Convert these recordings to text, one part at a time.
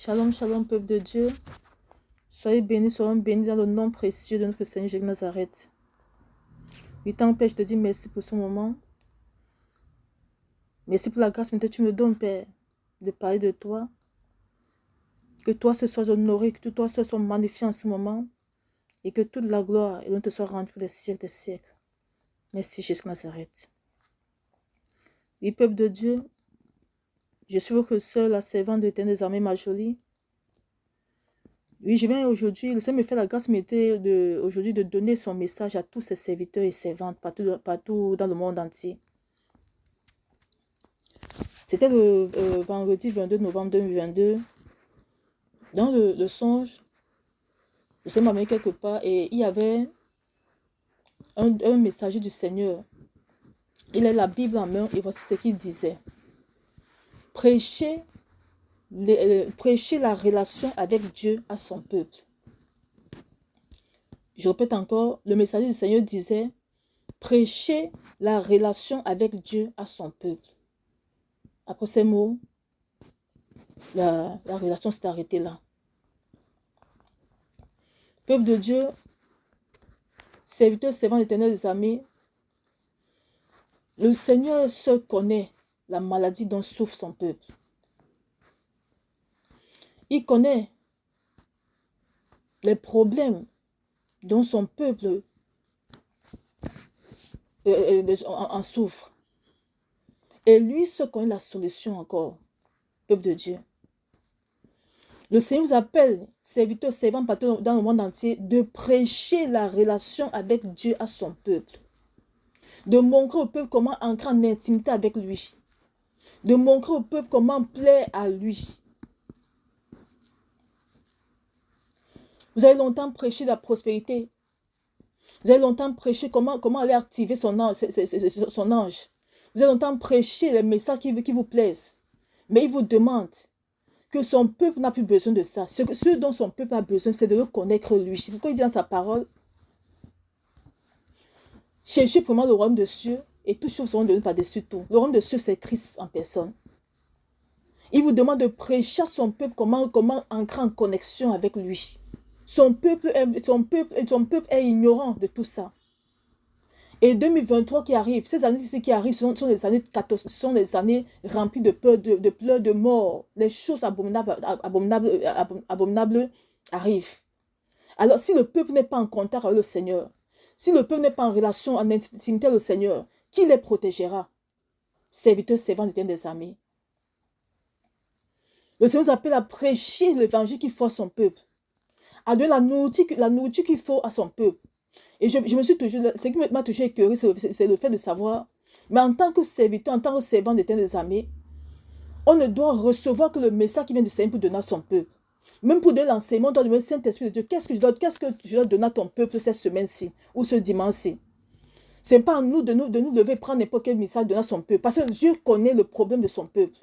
Shalom, shalom, peuple de Dieu. Soyez bénis, soyons bénis dans le nom précieux de notre Seigneur Jésus de Nazareth. Oui, tant Père, je te dis merci pour ce moment. Merci pour la grâce que tu me donnes, Père, de parler de toi. Que toi ce soit honoré, que toi ce soit magnifié en ce moment. Et que toute la gloire et l'honneur te soit rendue pour les siècles des siècles. Merci, Jésus de Nazareth. Oui, peuple de Dieu, je suis votre sœur, la servante de l'Éternel des armées, Marjolie. Oui, je viens aujourd'hui, le Seigneur me fait la grâce aujourd'hui de donner son message à tous ses serviteurs et servantes partout dans le monde entier. C'était le vendredi 22 novembre 2022. Dans le songe, le Seigneur m'a mis quelque part et il y avait un messager du Seigneur. Il a la Bible en main et voici ce qu'il disait. Prêcher la relation avec Dieu à son peuple. Je répète encore, le messager du Seigneur disait, prêcher la relation avec Dieu à son peuple. Après ces mots, la relation s'est arrêtée là. Peuple de Dieu, serviteur, servant éternel des armées, le Seigneur seul connaît la maladie dont souffre son peuple. Il connaît les problèmes dont son peuple en souffre. Et lui seul connaît la solution encore, peuple de Dieu. Le Seigneur vous appelle, serviteurs, servants partout dans le monde entier, de prêcher la relation avec Dieu à son peuple. De montrer au peuple comment entrer en intimité avec lui. De montrer au peuple comment plaire à lui. Vous avez longtemps prêché la prospérité. Vous avez longtemps prêché comment aller activer son ange. Vous avez longtemps prêché les messages qui vous plaisent. Mais il vous demande que son peuple n'a plus besoin de ça. Ce dont son peuple a besoin, c'est de le connaître lui. Pourquoi il dit dans sa parole, cherchez premièrement le royaume de cieux et toutes choses seront données par-dessus tout. Le royaume de cieux, c'est Christ en personne. Il vous demande de prêcher à son peuple comment entrer en connexion avec lui. Son peuple est ignorant de tout ça. Et 2023 qui arrive, ces années qui arrivent sont des années remplies de peur, de pleurs, de mort. Les choses abominables arrivent. Alors si le peuple n'est pas en contact avec le Seigneur, si le peuple n'est pas en relation, en intimité avec le Seigneur, qui les protégera? Serviteurs, servants de l'Éternel des armées. Le Seigneur nous appelle à prêcher l'évangile qu'il faut à son peuple, à donner la nourriture qu'il faut à son peuple. Et je me suis toujours, ce qui m'a toujours écœuré, c'est le fait de savoir, mais en tant que serviteur, en tant que servant de l'Éternel des armées, on ne doit recevoir que le message qui vient du Seigneur pour donner à son peuple. Même pour donner l'enseignement, on doit demander Saint-Esprit de Dieu, qu'est-ce que je dois donner à ton peuple cette semaine-ci ou ce dimanche-ci. Ce n'est pas à nous de nous lever prendre n'importe quel message donner à son peuple, parce que Dieu connaît le problème de son peuple,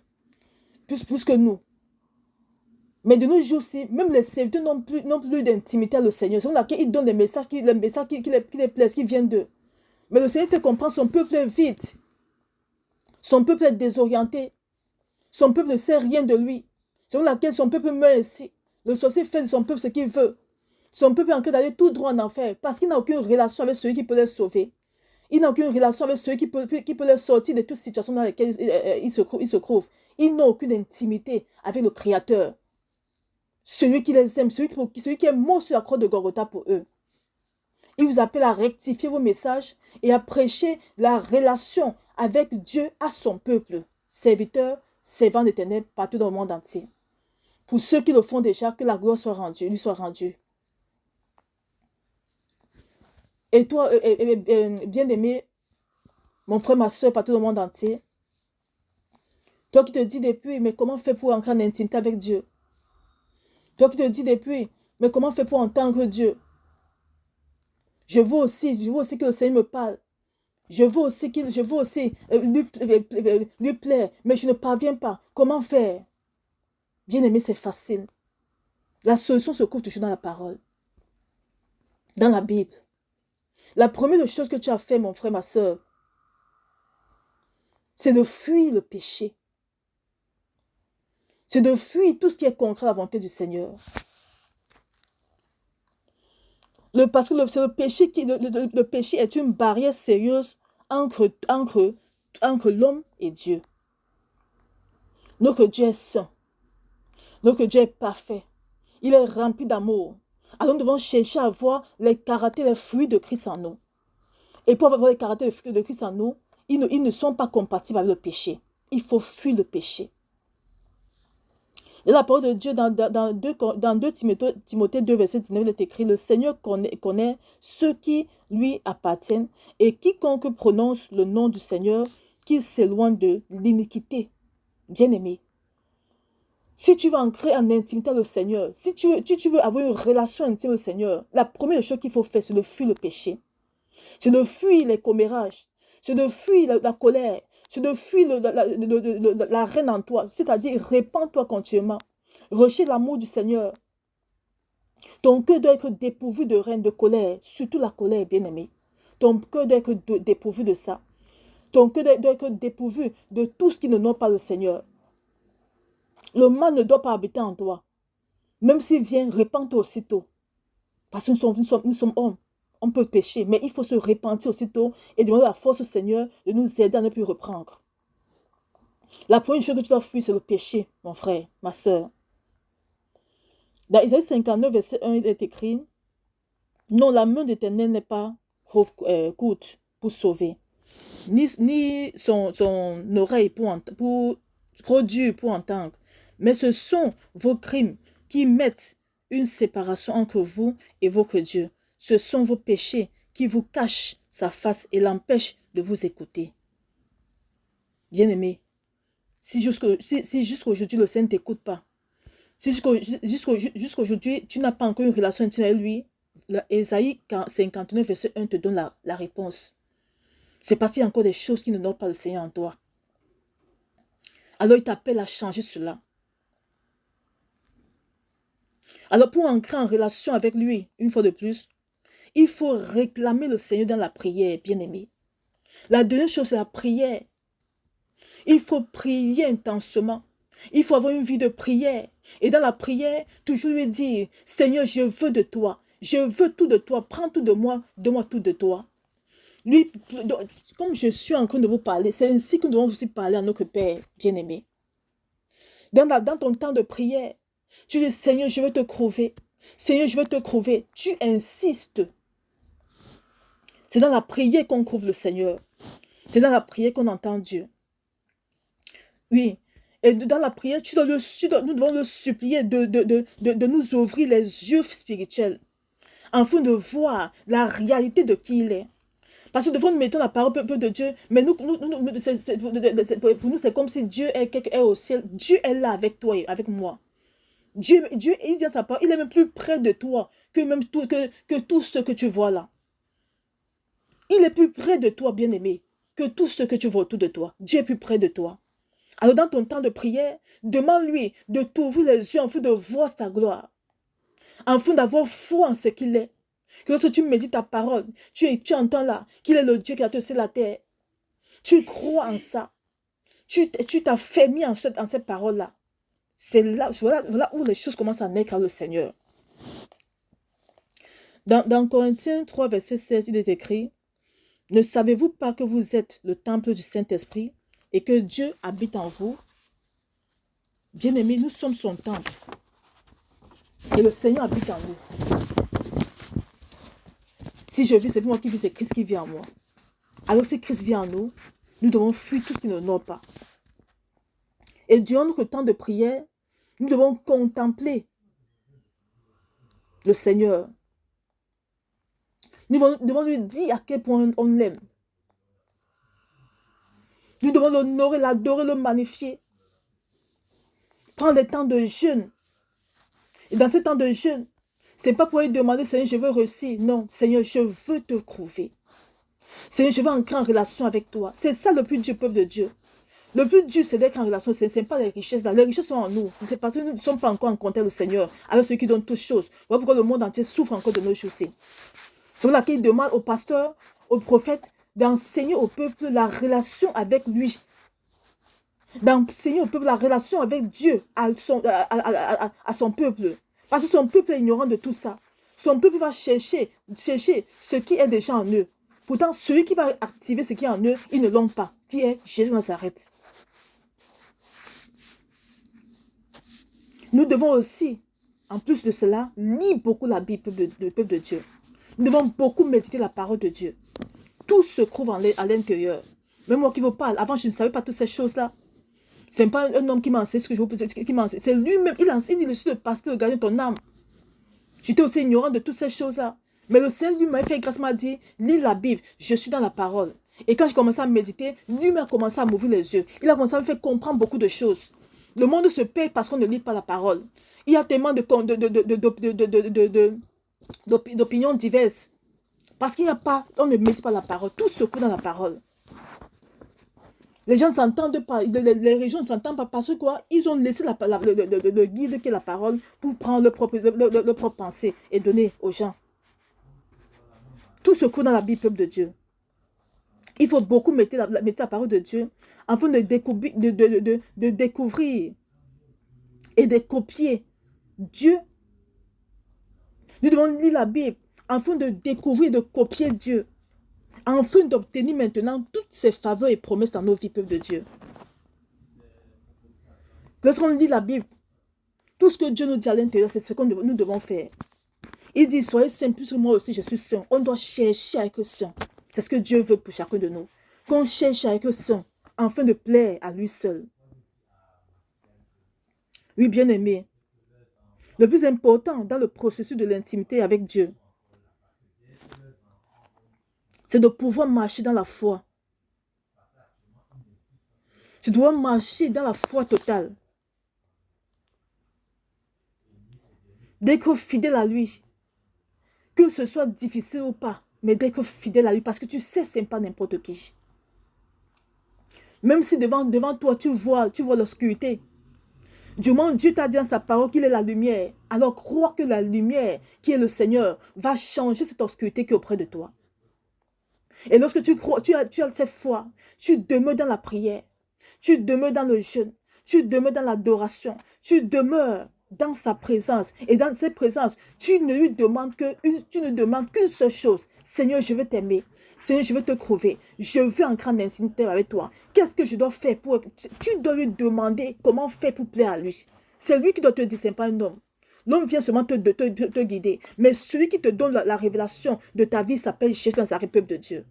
plus que nous. Mais de nos jours-ci, même les serviteurs n'ont plus d'intimité avec le Seigneur. C'est pour laquelle ils donnent les messages qui les plaisent, qui viennent d'eux. Mais le Seigneur fait comprendre son peuple est vide. Son peuple est désorienté. Son peuple ne sait rien de lui. C'est pour laquelle son peuple meurt ici. Le sorcier fait de son peuple ce qu'il veut. Son peuple est en train d'aller tout droit en enfer parce qu'il n'a aucune relation avec celui qui peut les sauver. Il n'a aucune relation avec celui qui peut les sortir de toute situation dans laquelle il se trouve. Il n'a aucune intimité avec le Créateur. Celui qui les aime, celui qui est mort sur la croix de Golgotha pour eux. Il vous appelle à rectifier vos messages et à prêcher la relation avec Dieu à son peuple, serviteurs, servants d'Éternel partout dans le monde entier. Pour ceux qui le font déjà, que la gloire soit rendue, lui soit rendue. Et toi, bien-aimé, mon frère, ma soeur, partout dans le monde entier, toi qui te dis depuis, mais comment faire pour entrer en intimité avec Dieu? Toi qui te dis depuis, mais comment faire pour entendre Dieu? Je veux aussi que le Seigneur me parle. Je veux aussi lui plaire, mais je ne parviens pas. Comment faire? Bien-aimé, c'est facile. La solution se trouve toujours dans la parole, dans la Bible. La première chose que tu as fait, mon frère, ma soeur, c'est de fuir le péché. C'est de fuir tout ce qui est concret à la volonté du Seigneur. Parce que c'est le péché le péché est une barrière sérieuse entre l'homme et Dieu. Notre Dieu est saint. Notre Dieu est parfait. Il est rempli d'amour. Alors nous devons chercher à voir les caractères, les fruits de Christ en nous. Et pour avoir les caractères, les fruits de Christ en nous, ils ne sont pas compatibles avec le péché. Il faut fuir le péché. Et la parole de Dieu dans 2 Timothée 2, verset 19, il est écrit, le Seigneur connaît ceux qui lui appartiennent et quiconque prononce le nom du Seigneur, qu'il s'éloigne de l'iniquité. Bien-aimé, si tu veux ancrer en intimité avec le Seigneur, si tu veux avoir une relation intime avec le Seigneur, la première chose qu'il faut faire, c'est de fuir le péché. C'est de fuir les commérages. C'est de fuir la colère. C'est de fuir la reine en toi. C'est-à-dire, répands-toi continuellement. Recherche l'amour du Seigneur. Ton cœur doit être dépourvu de reine, de colère. Surtout la colère, bien-aimé. Ton cœur doit être dépourvu de ça. Ton cœur doit être dépourvu de tout ce qui n'honore pas le Seigneur. Le mal ne doit pas habiter en toi. Même s'il vient, répands-toi aussitôt. Parce que nous sommes hommes. On peut pécher, mais il faut se repentir aussitôt et demander la force au Seigneur de nous aider à ne plus reprendre. La première chose que tu dois fuir, c'est le péché, mon frère, ma soeur. Dans Isaïe 59, verset 1, il est écrit, « Non, la main de l'Éternel n'est pas courte pour sauver, ni son oreille trop dure pour entendre, mais ce sont vos crimes qui mettent une séparation entre vous et votre Dieu. Ce sont vos péchés qui vous cachent sa face et l'empêchent de vous écouter. » Bien-aimé, si jusqu'aujourd'hui le Seigneur ne t'écoute pas, si jusqu'aujourd'hui tu n'as pas encore une relation intime avec lui, Ésaïe 59, verset 1 te donne la réponse. C'est parce qu'il y a encore des choses qui ne n'honorent pas le Seigneur en toi. Alors il t'appelle à changer cela. Alors pour entrer en relation avec lui, une fois de plus, il faut réclamer le Seigneur dans la prière, bien-aimé. La deuxième chose, c'est la prière. Il faut prier intensément. Il faut avoir une vie de prière. Et dans la prière, toujours lui dire, Seigneur, je veux de toi. Je veux tout de toi. Prends tout de moi. Donne-moi tout de toi. Lui, comme je suis en train de vous parler, c'est ainsi que nous devons aussi parler à notre Père bien-aimé. Dans ton temps de prière, tu dis, Seigneur, je veux te trouver. Seigneur, je veux te trouver. Tu insistes. C'est dans la prière qu'on trouve le Seigneur. C'est dans la prière qu'on entend Dieu. Oui. Et dans la prière, nous devons le supplier de nous ouvrir les yeux spirituels afin de voir la réalité de qui il est. Parce que devant nous mettons la parole de Dieu, mais pour nous, c'est comme si Dieu est au ciel. Dieu est là avec toi et avec moi. Dieu, il dit à sa parole, il est même plus près de toi que tout ce que tu vois là. Il est plus près de toi, bien-aimé, que tout ce que tu vois autour de toi. Dieu est plus près de toi. Alors dans ton temps de prière, demande-lui de t'ouvrir les yeux afin de voir sa gloire, afin d'avoir foi en ce qu'il est. Que lorsque tu médites ta parole, tu entends là qu'il est le Dieu qui a créé la terre. Tu crois en ça. Tu t'affermis en cette parole-là. C'est là, voilà où les choses commencent à naître à le Seigneur. Dans Corinthiens 3, verset 16, il est écrit, « Ne savez-vous pas que vous êtes le temple du Saint-Esprit et que Dieu habite en vous? » Bien-aimés, nous sommes son temple. Et le Seigneur habite en nous. Si je vis, c'est pour moi qui vis, c'est Christ qui vit en moi. Alors si Christ vit en nous, nous devons fuir tout ce qui ne n'honore pas. Et durant notre temps de prière, nous devons contempler le Seigneur. Nous devons lui dire à quel point on l'aime. Nous devons l'honorer, l'adorer, le magnifier. Prendre des temps de jeûne. Et dans ce temps de jeûne, ce n'est pas pour lui demander, Seigneur, je veux réussir. Non, Seigneur, je veux te trouver. Seigneur, je veux entrer en relation avec toi. C'est ça le but du peuple de Dieu. Le but de Dieu, c'est d'être en relation. Ce n'est pas les richesses là. Les richesses sont en nous. C'est parce que nous ne sommes pas encore en contact le Seigneur, avec celui qui donne toutes choses. Voilà pourquoi le monde entier souffre encore de nos chaussées. C'est pour laquelle il demande aux pasteurs, aux prophètes, d'enseigner au peuple la relation avec lui. d'enseigner au peuple la relation avec Dieu, à son peuple. Parce que son peuple est ignorant de tout ça. Son peuple va chercher ce qui est déjà en eux. Pourtant, celui qui va activer ce qui est en eux, ils ne l'ont pas, qui est Jésus de Nazareth. Nous devons aussi, en plus de cela, lire beaucoup la Bible du peuple de Dieu. Nous devons beaucoup méditer la parole de Dieu. Tout se trouve à l'intérieur. Même moi qui vous parle, avant je ne savais pas toutes ces choses-là. Ce n'est pas un homme qui m'a enseigné ce que je vous pose, qui m'a enseigné. C'est lui-même, il dit le sujet de pasteur, de gagner ton âme. J'étais aussi ignorant de toutes ces choses-là. Mais le Seigneur lui m'a fait grâce, m'a dit, lis la Bible, je suis dans la parole. Et quand j'ai commencé à méditer, lui m'a commencé à m'ouvrir les yeux. Il a commencé à me faire comprendre beaucoup de choses. Le monde se perd parce qu'on ne lit pas la parole. Il y a tellement d'opinions diverses. Parce qu'il n'y a pas, on ne médite pas la parole. Tout se trouve dans la parole. Les gens ne s'entendent pas, les régions ne s'entendent pas parce que quoi? Ils ont laissé le guide qui est la parole pour prendre leur propre pensée et donner aux gens. Tout se trouve dans la Bible, peuple de Dieu. Il faut beaucoup mettre la parole de Dieu afin de découvrir et de copier Dieu. Nous devons lire la Bible afin de découvrir et de copier Dieu. Afin d'obtenir maintenant toutes ces faveurs et promesses dans nos vies, peuple de Dieu. Lorsqu'on lit la Bible, tout ce que Dieu nous dit à l'intérieur, c'est ce que nous devons faire. Il dit, soyez saints, puisque moi aussi je suis saint. On doit chercher à être saint. C'est ce que Dieu veut pour chacun de nous. Qu'on cherche à être saint, afin de plaire à lui seul. Oui, bien-aimé, le plus important dans le processus de l'intimité avec Dieu, c'est de pouvoir marcher dans la foi. Tu dois marcher dans la foi totale. D'être fidèle à lui. Que ce soit difficile ou pas, mais d'être fidèle à lui. Parce que tu sais, ce n'est pas n'importe qui. Même si devant toi, tu vois l'obscurité. Du moment où Dieu t'a dit dans sa parole qu'il est la lumière, alors crois que la lumière, qui est le Seigneur, va changer cette obscurité qui est auprès de toi. Et lorsque tu crois, tu as cette foi, tu demeures dans la prière, tu demeures dans le jeûne, tu demeures dans l'adoration, tu demeures dans sa présence. Et dans cette présence, tu ne demandes qu'une seule chose. Seigneur, je veux t'aimer. Seigneur, je veux te trouver. Je veux entrer en intimité avec toi. Qu'est-ce que je dois faire pour... Tu dois lui demander comment faire pour plaire à lui. C'est lui qui doit te dire, ce n'est pas un homme. L'homme vient seulement te guider. Mais celui qui te donne la révélation de ta vie s'appelle Jésus dans sa peuple de Dieu.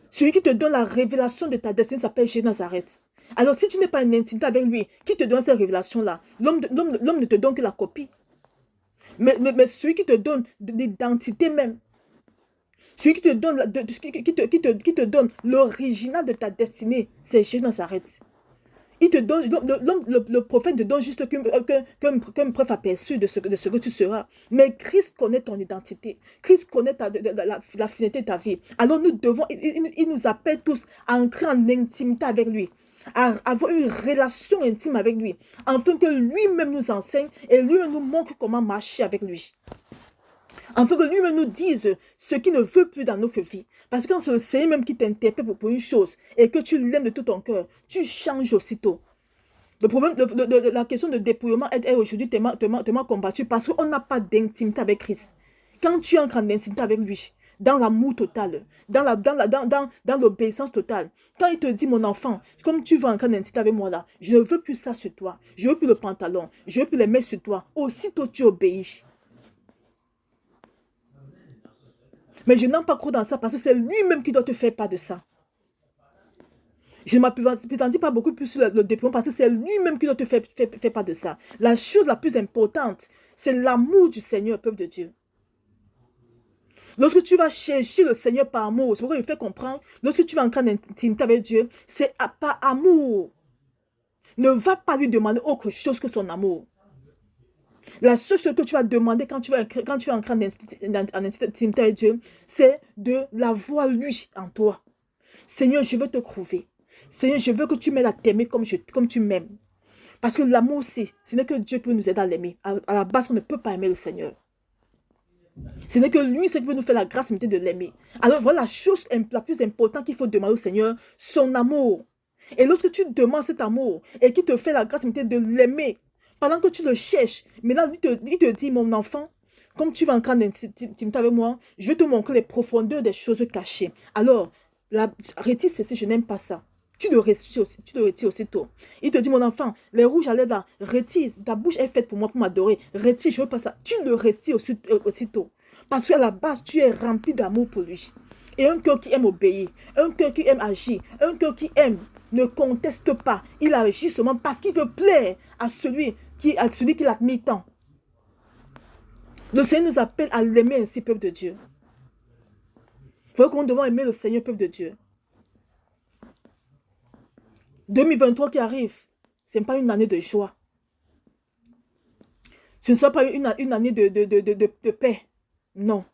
Celui qui te donne la révélation de ta destinée s'appelle Jésus de Nazareth. Alors, si tu n'es pas en intimité avec lui, qui te donne cette révélation-là? L'homme ne te donne que la copie. Mais celui qui te donne l'identité même, celui qui te donne l'original de ta destinée, c'est Jésus de Nazareth. Il te donne, le prophète te donne juste qu'un bref aperçu de ce que tu seras. Mais Christ connaît ton identité. Christ connaît la finalité de ta vie. Alors nous devons, il nous appelle tous à entrer en intimité avec lui, à avoir une relation intime avec lui, afin que lui-même nous enseigne et lui-même nous montre comment marcher avec lui. Afin que lui-même nous dise ce qu'il ne veut plus dans notre vie. Parce que quand c'est le Seigneur même qui t'interpelle pour une chose et que tu l'aimes de tout ton cœur, tu changes aussitôt. Le problème, la question de dépouillement est aujourd'hui tellement combattue parce qu'on n'a pas d'intimité avec Christ. Quand tu entres en intimité avec lui, dans l'amour total, dans l'obéissance totale, quand il te dit, mon enfant, comme tu veux entrer en intimité avec moi là, je ne veux plus ça sur toi, je ne veux plus le pantalon, je ne veux plus les mettre sur toi, aussitôt tu obéis. Mais je n'aime pas trop dans ça parce que c'est lui-même qui doit te faire part de ça. Je ne m'appesantis pas beaucoup plus sur le déploiement parce que c'est lui-même qui doit te faire part de ça. La chose la plus importante, c'est l'amour du Seigneur, peuple de Dieu. Lorsque tu vas chercher le Seigneur par amour, c'est pourquoi il fait comprendre, lorsque tu vas entrer en intimité avec Dieu, c'est par amour. Ne va pas lui demander autre chose que son amour. La seule chose que tu vas demander quand tu vas entrer en intimité avec Dieu, c'est de l'avoir lui en toi. Seigneur, je veux te trouver. Seigneur, je veux que tu m'aides à t'aimer comme tu m'aimes. Parce que l'amour aussi, ce n'est que Dieu peut nous aider à l'aimer. À la base, on ne peut pas aimer le Seigneur. Ce n'est que lui, ce qui peut nous faire la grâce et de l'aimer. Alors voilà la chose la plus importante qu'il faut demander au Seigneur, son amour. Et lorsque tu demandes cet amour et qu'il te fait la grâce et de l'aimer, pendant que tu le cherches, maintenant il te dit, mon enfant, comme tu vas en grande intimité avec moi, je vais te montrer les profondeurs des choses cachées. Alors, retire ceci, je n'aime pas ça. Tu le retires aussitôt. Il te dit, mon enfant, les rouges à lèvres là, retire. Ta bouche est faite pour moi, pour m'adorer. Retire, je ne veux pas ça. Tu le retires aussitôt. Parce qu'à la base, tu es rempli d'amour pour lui. Et un cœur qui aime obéir, un cœur qui aime agir, un cœur qui aime, ne conteste pas. Il agit seulement parce qu'il veut plaire à celui qui l'admire tant. Le Seigneur nous appelle à l'aimer ainsi, peuple de Dieu. Il faut que nous devons aimer le Seigneur, peuple de Dieu. 2023 qui arrive, ce n'est pas une année de joie. Ce ne soit pas une année de paix. Non.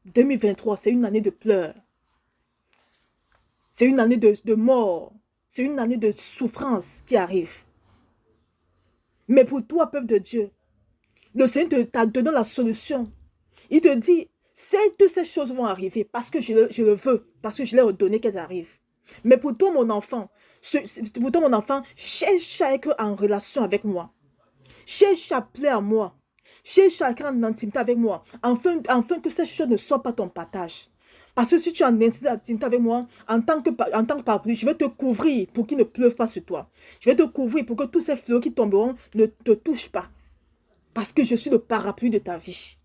2023, c'est une année de pleurs. C'est une année de mort. C'est une année de souffrance qui arrive. Mais pour toi, peuple de Dieu, le Seigneur t'a donné la solution. Il te dit, toutes ces choses vont arriver parce que je le veux, parce que je l'ai ordonné qu'elles arrivent. Mais pour toi, mon enfant, cherche à être en relation avec moi. Cherche à plaire à moi. Cherche à être en intimité avec moi, afin que ces choses ne soient pas ton partage. Parce que si tu es en intimité avec moi, en tant que parapluie, je vais te couvrir pour qu'il ne pleuve pas sur toi. Je vais te couvrir pour que tous ces fleurs qui tomberont ne te touchent pas. Parce que je suis le parapluie de ta vie.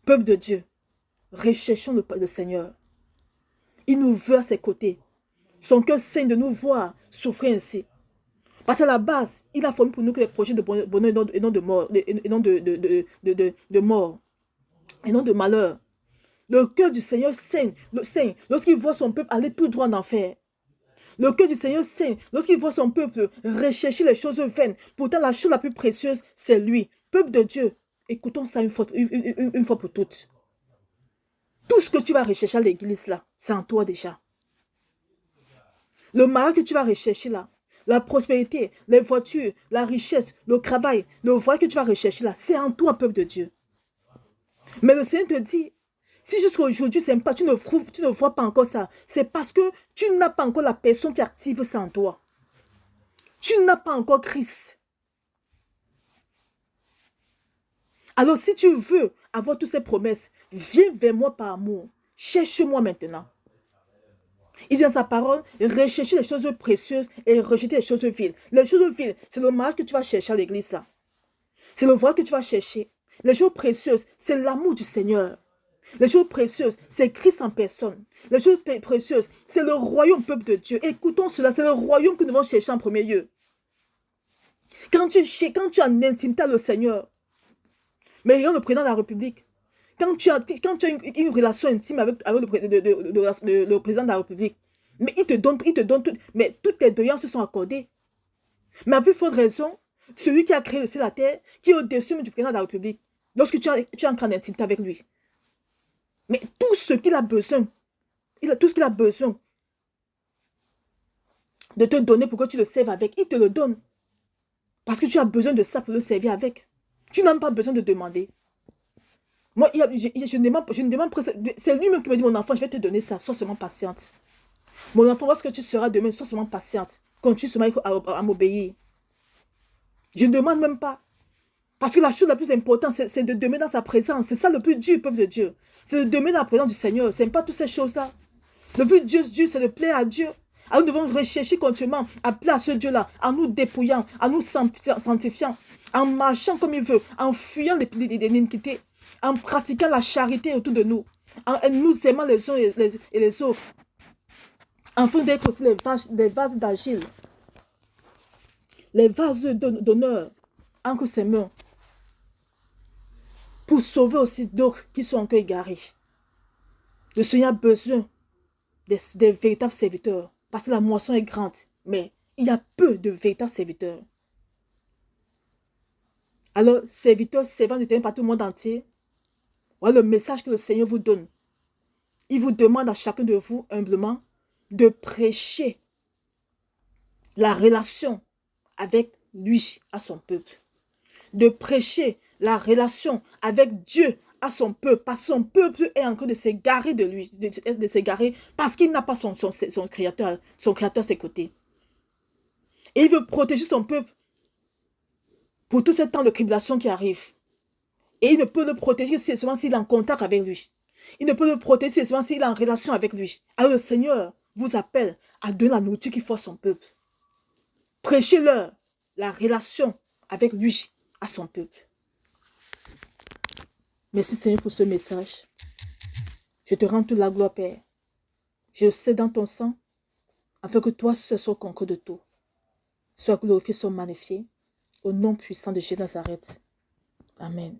Peuple de Dieu, recherchons le Seigneur. Il nous veut à ses côtés. Son cœur saigne de nous voir souffrir ainsi. Parce qu'à la base, il a formé pour nous que les projets de bonheur et non de mort, et non de mort, et non de malheur. Le cœur du Seigneur saigne lorsqu'il voit son peuple aller tout droit en enfer. Le cœur du Seigneur saigne lorsqu'il voit son peuple rechercher les choses vaines. Pourtant, la chose la plus précieuse, c'est lui. Peuple de Dieu, écoutons ça une fois pour toutes. Tout ce que tu vas rechercher à l'église là, c'est en toi déjà. Le mari que tu vas rechercher là, la prospérité, les voitures, la richesse, le travail, le voile que tu vas rechercher là, c'est en toi, peuple de Dieu. Mais le Seigneur te dit, si jusqu'à aujourd'hui, tu ne vois pas encore ça, c'est parce que tu n'as pas encore la personne qui active ça en toi. Tu n'as pas encore Christ. Alors si tu veux avoir toutes ces promesses, viens vers moi par amour. Cherche-moi maintenant. Il dit dans sa parole, rechercher les choses précieuses et rejeter les choses viles. Les choses viles, c'est le mariage que tu vas chercher à l'église là. C'est le voile que tu vas chercher. Les choses précieuses, c'est l'amour du Seigneur. Les choses précieuses, c'est Christ en personne. Les choses précieuses, c'est le royaume, peuple de Dieu. Écoutons cela, c'est le royaume que nous devons chercher en premier lieu. Quand tu es en intimité avec le Seigneur, mais regarde le président de la République, quand tu as une relation intime avec le président de la République, mais il te donne tout, mais toutes tes doléances sont accordées. Mais à plus forte raison, celui qui a créé le ciel et la terre, qui est au-dessus du président de la République, lorsque tu es en grande intimité avec lui. Mais tout ce qu'il a besoin, tout ce qu'il a besoin de te donner pour que tu le serves avec, il te le donne. Parce que tu as besoin de ça pour le servir avec. Tu n'as même pas besoin de demander. Moi, je ne demande pas. C'est lui-même qui me dit, mon enfant, je vais te donner ça. Sois seulement patiente. Mon enfant, vois ce que tu seras demain. Sois seulement patiente. Continue seulement à m'obéir. Je ne demande même pas. Parce que la chose la plus importante, c'est de demeurer dans sa présence. C'est ça le plus dur, peuple de Dieu. C'est de demeurer dans la présence du Seigneur. Ce n'est pas toutes ces choses-là. Le plus dur, c'est de plaire à Dieu. Alors nous devons rechercher continuellement à plaire à ce Dieu-là, en nous dépouillant, en nous sanctifiant, en marchant comme il veut, en fuyant l'iniquité, en pratiquant la charité autour de nous, en nous aimant les uns et les autres, afin d'être aussi les vases d'agile, les vases d'honneur entre ses mains, pour sauver aussi d'autres qui sont encore égarés. Le Seigneur a besoin des véritables serviteurs, parce que la moisson est grande, mais il y a peu de véritables serviteurs. Alors, serviteurs, servants de terrain par tout le monde entier, voilà le message que le Seigneur vous donne. Il vous demande à chacun de vous, humblement, de prêcher la relation avec lui, à son peuple. De prêcher la relation avec Dieu à son peuple, parce que son peuple est en train de s'égarer de lui, de s'égarer, parce qu'il n'a pas son créateur à ses côtés. Et il veut protéger son peuple pour tout ce temps de tribulation qui arrive. Et il ne peut le protéger seulement s'il est en contact avec lui. Il ne peut le protéger seulement s'il est en relation avec lui. Alors le Seigneur vous appelle à donner la nourriture qu'il faut à son peuple. Prêchez-leur la relation avec lui, à son peuple. Merci Seigneur pour ce message. Je te rends toute la gloire, Père. Je le sais dans ton sang, afin que toi seul sois conquérant de tout. Sois glorifié, sois magnifié. Au nom puissant de Jésus de Nazareth. Amen.